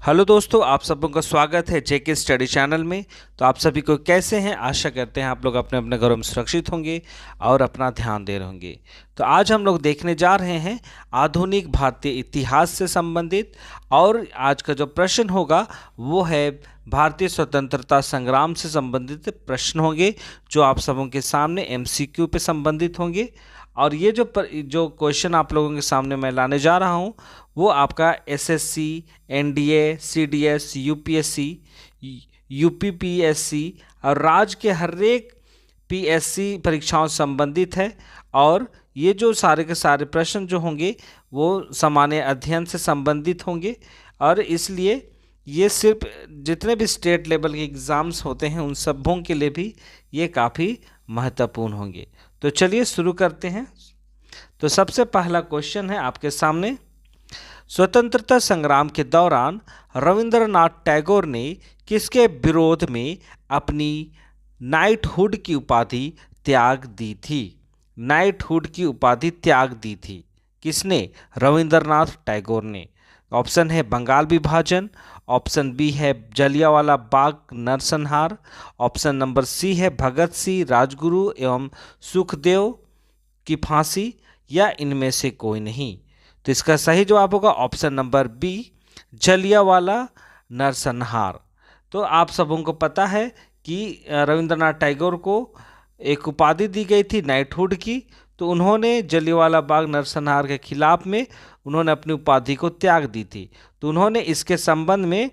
Hello दोस्तों, आप सबों का स्वागत है जेके स्टडी चैनल में। तो आप सभी को कैसे हैं? आशा करते हैं आप लोग अपने अपने घरों में सुरक्षित होंगे और अपना ध्यान दे रहे होंगे। तो आज हम लोग देखने जा रहे हैं आधुनिक भारतीय इतिहास से संबंधित, और आज का जो प्रश्न होगा वो है भारतीय स्वतंत्रता संग्राम से संबंधित प्रश्न होंगे, जो आप सबों के सामने एमसीक्यू पे संबंधित होंगे। और ये जो क्वेश्चन आप लोगों के सामने मैं लाने जा रहा हूँ वो आपका SSC, NDA, CDS, UPSC, UPPSC और राज्य के हर एक पीएससी परीक्षाओं से संबंधित है। और ये जो सारे के सारे प्रश्न जो होंगे वो सामान्य अध्ययन से संबंधित होंगे, और इसलिए ये सिर्फ जितने भी स्टेट लेवल के एग्ज़ाम्स होते हैं उन सबों के लिए भी ये काफ़ी महत्वपूर्ण होंगे। तो चलिए शुरू करते हैं। तो सबसे पहला क्वेश्चन है आपके सामने, स्वतंत्रता संग्राम के दौरान रविंद्रनाथ टैगोर ने किसके विरोध में अपनी नाइटहुड की उपाधि त्याग दी थी? नाइटहुड की उपाधि त्याग दी थी किसने? रविंद्रनाथ टैगोर ने। ऑप्शन है बंगाल विभाजन, ऑप्शन बी है जलियांवाला बाग नरसंहार, ऑप्शन नंबर सी है भगत सिंह, राजगुरु एवं सुखदेव की फांसी, या इनमें से कोई नहीं। तो इसका सही जवाब होगा ऑप्शन नंबर बी, जलियांवाला नरसंहार। तो आप सबों को पता है कि रविंद्रनाथ टैगोर को एक उपाधि दी गई थी नाइटहुड की, तो उन्होंने जलियांवाला बाग नरसंहार के खिलाफ में उन्होंने अपनी उपाधि को त्याग दी थी। तो उन्होंने इसके संबंध में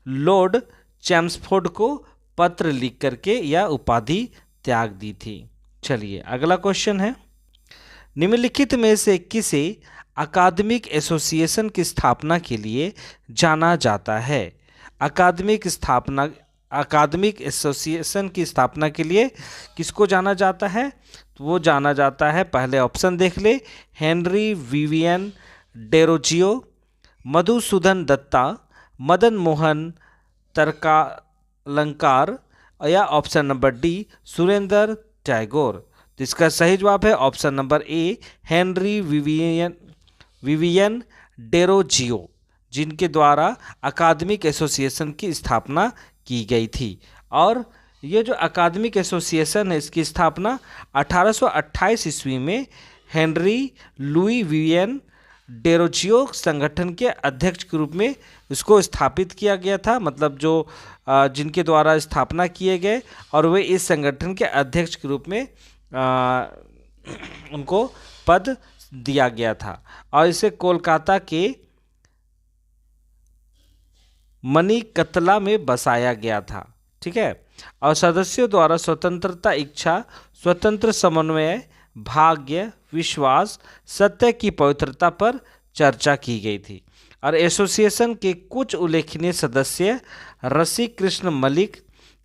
लॉर्ड चैम्सफोर्ड को पत्र लिख करके यह उपाधि त्याग दी थी। चलिए अगला क्वेश्चन है, निम्नलिखित में से किसे अकादमिक एसोसिएशन की स्थापना के लिए जाना जाता है? अकादमिक एसोसिएशन की स्थापना के लिए किसको जाना जाता है? तो वो जाना जाता है, पहले ऑप्शन देख ले, हेनरी विवियन डेरोजियो, मधुसूदन दत्ता, मदन मोहन तर्कालंकार, या option number D Surendra Tagore. तो इसका सही जवाब है option number A, Henry Vivian Derozio, जिनके द्वारा अकादमिक एसोसिएशन की स्थापना की गई थी। और ये जो अकादमिक एसोसिएशन है इसकी स्थापना 1828 ईस्वी में हेनरी लुई विवियन डेरोजियो संगठन के अध्यक्ष के रूप में इसको स्थापित किया गया था, मतलब जो जिनके द्वारा स्थापना किए गए, और वे इस संगठन के अध्यक्ष के रूप में उनको पद दिया गया था। और इसे कोलकाता के मणिकतला में बसाया गया था। ठीक है। और सदस्यों द्वारा स्वतंत्रता इच्छा, स्वतंत्र समन्वय, भाग्य, विश्वास, सत्य की पवित्रता पर चर्चा की गई थी। और एसोसिएशन के कुछ उल्लेखनीय सदस्य रसिक कृष्ण मलिक,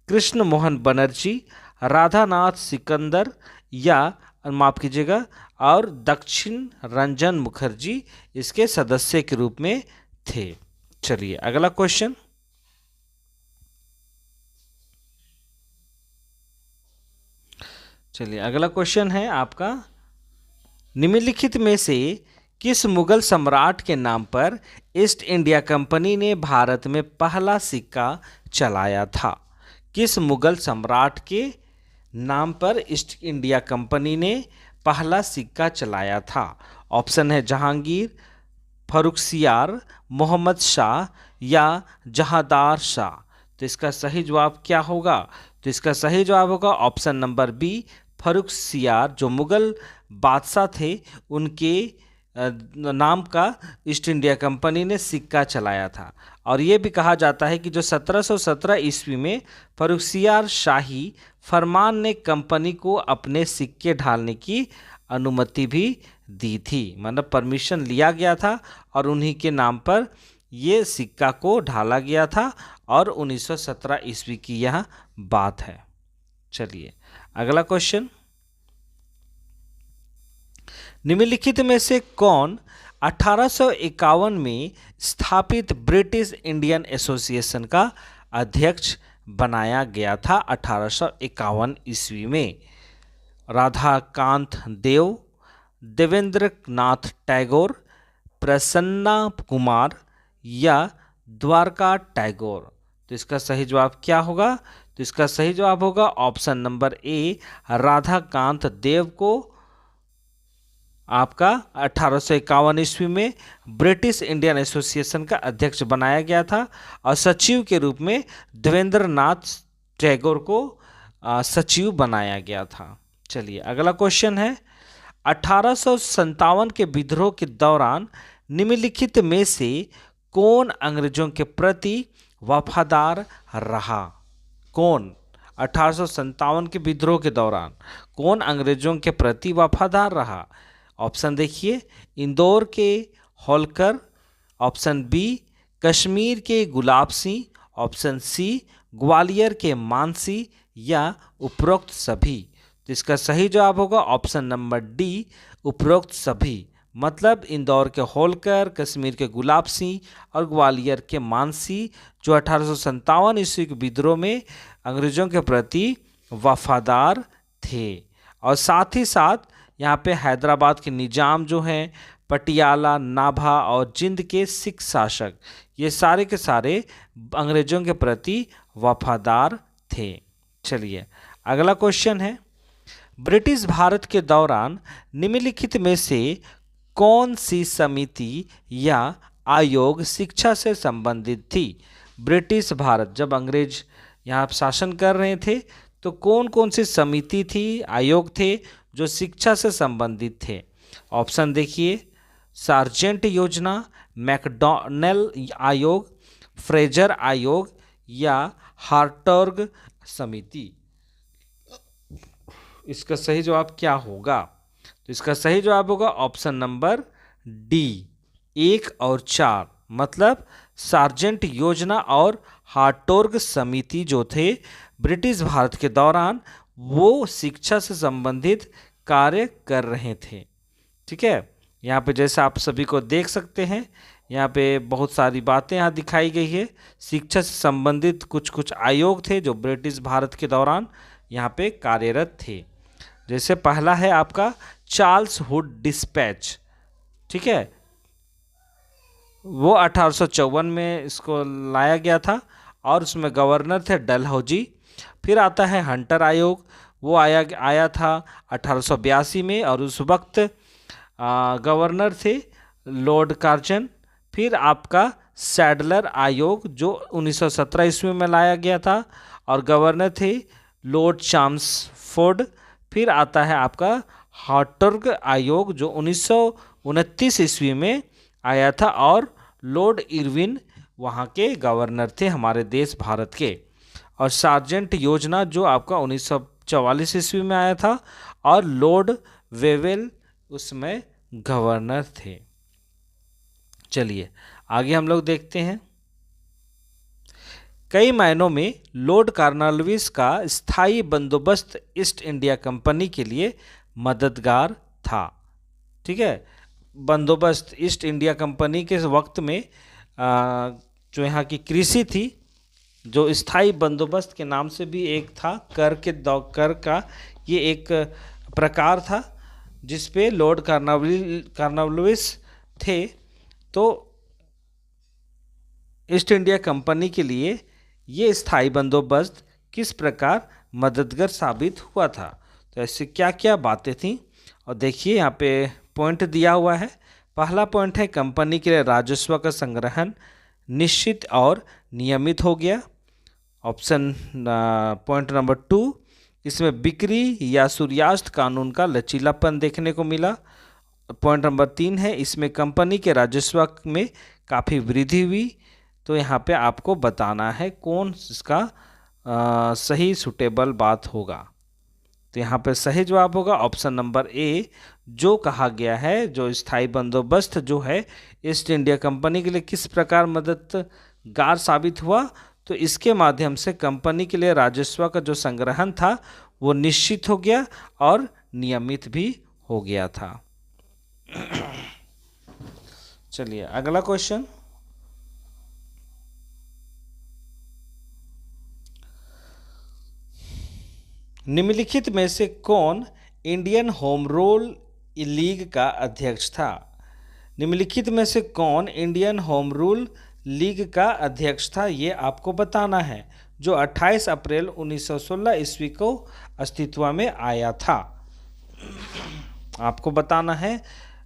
कृष्ण मोहन बनर्जी, राधानाथ सिकंदर, या माफ कीजिएगा, और दक्षिण रंजन मुखर्जी इसके सदस्य के रूप में थे। चलिए अगला क्वेश्चन, है आपका, निम्नलिखित में से किस मुगल सम्राट के नाम पर ईस्ट इंडिया कंपनी ने भारत में पहला सिक्का चलाया था? किस मुगल सम्राट के नाम पर ईस्ट इंडिया कंपनी ने पहला सिक्का चलाया था? ऑप्शन है जहांगीर, फर्रुखसियार, मोहम्मद शाह, या जहांदार शाह। तो इसका सही जवाब क्या होगा? तो इसका सही जवाब होगा ऑप्शन नंबर बी, फर्रुखसियार, जो मुगल बादशाह थे उनके नाम का ईस्ट इंडिया कंपनी ने सिक्का चलाया था। और ये भी कहा जाता है कि जो 1717 ईस्वी में फर्रुखसियार शाही फरमान ने कंपनी को अपने सिक्के ढालने की अनुमति भी दी थी, मतलब परमिशन लिया गया था और उन्हीं के नाम पर ये सिक्का को ढाला गया था, और 1917 ईस्वी की यह बात है। चलिए अगला क्वेश्चन, निम्नलिखित में से कौन 1851 में स्थापित ब्रिटिश इंडियन एसोसिएशन का अध्यक्ष बनाया गया था? 1851 ईस्वी में राधाकांत देव, देवेंद्र नाथ टैगोर, प्रसन्ना कुमार, या द्वारका टैगोर। तो इसका सही जवाब क्या होगा? तो इसका सही जवाब होगा ऑप्शन नंबर ए, राधाकांत देव को आपका 1851 ईस्वी में ब्रिटिश इंडियन एसोसिएशन का अध्यक्ष बनाया गया था और सचिव के रूप में देवेंद्र नाथ टैगोर को सचिव बनाया गया था। चलिए अगला क्वेश्चन है, 1857 के विद्रोह के दौरान निम्नलिखित में से कौन अंग्रेजों के प्रति वफादार रहा? कौन 1857 के विद्रोह के दौरान कौन अंग्रेजों के प्रति वफादार रहा? ऑप्शन देखिए, इंदौर के होलकर, ऑप्शन बी कश्मीर के गुलाब सिंह, ऑप्शन सी ग्वालियर के मानसी, या उपरोक्त सभी। तो इसका सही जवाब होगा ऑप्शन नंबर डी, उपरोक्त सभी। मतलब इंदौर के होलकर, कश्मीर के गुलाब सिंह और ग्वालियर के मानसी जो 1857 ईस्वी के विद्रोह में अंग्रेजों के प्रति वफादार थे। और साथ ही साथ यहाँ पे हैदराबाद के निजाम जो हैं, पटियाला, नाभा और जिंद के सिख शासक, ये सारे के सारे अंग्रेजों के प्रति वफादार थे। चलिए अगला क्वेश्चन है, ब्रिटिश भारत के दौरान निम्नलिखित में से कौन सी समिति या आयोग शिक्षा से संबंधित थी? ब्रिटिश भारत जब अंग्रेज यहाँ शासन कर रहे थे तो कौन कौन सी समिति थी, आयोग थे जो शिक्षा से संबंधित थे? ऑप्शन देखिए, सार्जेंट योजना, मैकडॉनेल आयोग, फ्रेजर आयोग, या हार्टर्ग समिति। इसका सही जवाब क्या होगा? तो इसका सही जवाब होगा ऑप्शन नंबर डी, 1 और 4। मतलब सार्जेंट योजना और हार्टोर्ग समिति जो थे ब्रिटिश भारत के दौरान वो शिक्षा से संबंधित कार्य कर रहे थे। ठीक है, यहाँ पे जैसे आप सभी को देख सकते हैं, यहाँ पे बहुत सारी बातें यहाँ दिखाई गई है। शिक्षा से संबंधित कुछ कुछ आयोग थे जो ब्रिटिश भारत के दौरान यहाँ पे कार्यरत थे। जैसे पहला है आपका चार्ल्स हुड डिस्पैच। ठीक है, वो 1854 में इसको लाया गया था और उसमें गवर्नर थे डलहौजी। फिर आता है हंटर आयोग, वो आया था 1882 में और उस वक्त गवर्नर थे लॉर्ड कार्जन। फिर आपका सैडलर आयोग जो 1917 ईस्वी में लाया गया था और गवर्नर थे लॉर्ड चाम्सफोर्ड। फिर आता है आपका हार्टर्ग आयोग जो 1929 ईस्वी में आया था और लॉर्ड इरविन वहाँ के गवर्नर थे हमारे देश भारत के। और सार्जेंट योजना जो आपका 1944 ईस्वी में आया था और लॉर्ड वेवेल उसमें गवर्नर थे। चलिए आगे हम लोग देखते हैं, कई मायनों में लॉर्ड कॉर्नवालिस का स्थायी बंदोबस्त ईस्ट इंडिया कंपनी के लिए मददगार था। ठीक है, बंदोबस्त ईस्ट इंडिया कंपनी के वक्त में जो यहाँ की कृषि थी, जो स्थायी बंदोबस्त के नाम से भी एक था, कर का ये एक प्रकार था जिस पे लॉर्ड कॉर्नवालिस थे। तो ईस्ट इंडिया कंपनी के लिए ये स्थायी बंदोबस्त किस प्रकार मददगार साबित हुआ था? तो ऐसे क्या क्या बातें थीं और देखिए यहाँ पे पॉइंट दिया हुआ है। पहला पॉइंट है कंपनी के लिए राजस्व का संग्रहण निश्चित और नियमित हो गया। ऑप्शन पॉइंट नंबर 2, इसमें बिक्री या सूर्यास्त कानून का लचीलापन देखने को मिला। पॉइंट नंबर 3 है इसमें कंपनी के राजस्व में काफ़ी वृद्धि हुई। तो यहाँ पे आपको बताना है कौन इसका सही सुटेबल बात होगा। तो यहाँ पे सही जवाब होगा ऑप्शन नंबर ए, जो कहा गया है जो स्थायी बंदोबस्त जो है ईस्ट इंडिया कंपनी के लिए किस प्रकार मददगार साबित हुआ। तो इसके माध्यम से कंपनी के लिए राजस्व का जो संग्रहण था वो निश्चित हो गया और नियमित भी हो गया था। चलिए अगला क्वेश्चन, निम्नलिखित में से कौन इंडियन होम रूल लीग का अध्यक्ष था? निम्नलिखित में से कौन इंडियन होम रूल लीग का अध्यक्ष था, ये आपको बताना है, जो 28 अप्रैल 1916 ईस्वी को अस्तित्व में आया था। आपको बताना है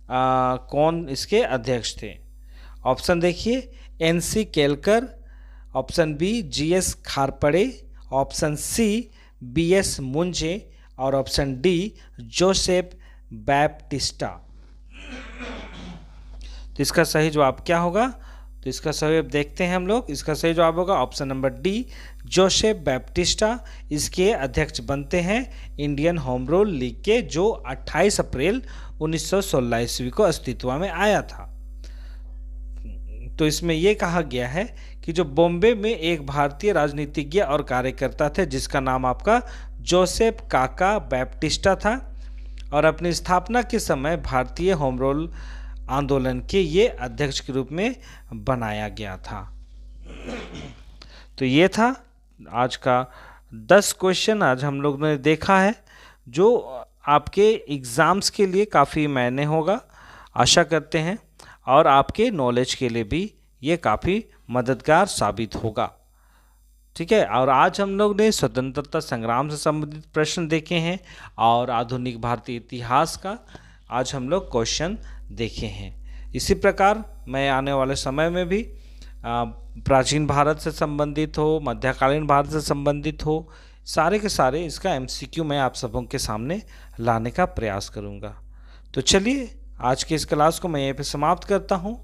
कौन इसके अध्यक्ष थे। ऑप्शन देखिए, NC Kelkar, option B GS Kharpade, option C BS Munje और ऑप्शन डी जोसेफ बैप्टिस्टा। तो इसका सही जवाब क्या होगा? तो इसका सही जवाब देखते हैं हम लोग। इसका सही जवाब होगा option number D, Joseph Baptista. इसके अध्यक्ष बनते हैं इंडियन होम रूल लीग के, जो 28 अप्रैल 1916 ईस्वी को अस्तित्व में आया था। तो इसमें यह कहा गया है कि जो बॉम्बे में एक भारतीय राजनीतिज्ञ और कार्यकर्ता थे जिसका नाम आपका जोसेफ काका बैप्टिस्टा था, और अपनी स्थापना के समय भारतीय होम रूल आंदोलन के ये अध्यक्ष के रूप में बनाया गया था। तो ये था आज का 10 क्वेश्चन आज हम लोग ने देखा है, जो आपके एग्ज़ाम्स के लिए काफ़ी मायने होगा, आशा करते हैं, और आपके नॉलेज के लिए भी ये काफ़ी मददगार साबित होगा। ठीक है, और आज हम लोग ने स्वतंत्रता संग्राम से संबंधित प्रश्न देखे हैं और आधुनिक भारतीय इतिहास का आज हम लोग क्वेश्चन देखे हैं। इसी प्रकार मैं आने वाले समय में भी प्राचीन भारत से संबंधित हो, मध्यकालीन भारत से संबंधित हो, सारे के सारे इसका MCQ मैं आप सबों के सामने लाने का प्रयास करूँगा। तो चलिए आज के इस क्लास को मैं यहीं पे समाप्त करता हूँ,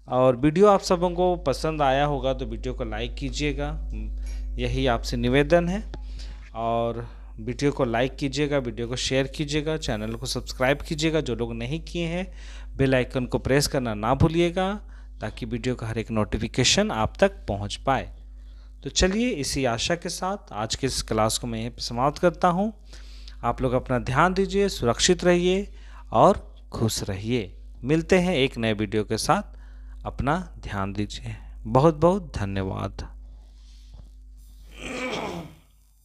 और वीडियो आप सबों को पसंद आया होगा तो वीडियो को लाइक कीजिएगा, यही आपसे निवेदन है। और वीडियो को लाइक कीजिएगा, वीडियो को शेयर कीजिएगा, चैनल को सब्सक्राइब कीजिएगा जो लोग नहीं किए हैं, बेल आइकन को प्रेस करना ना भूलिएगा ताकि वीडियो का हर एक नोटिफिकेशन आप तक पहुंच पाए। तो चलिए इसी आशा के साथ आज के इस क्लास को मैं यहीं पर समाप्त करता हूं। आप लोग अपना ध्यान दीजिए, सुरक्षित रहिए और खुश रहिए। मिलते हैं एक नए वीडियो के साथ, अपना ध्यान दीजिए। बहुत बहुत धन्यवाद।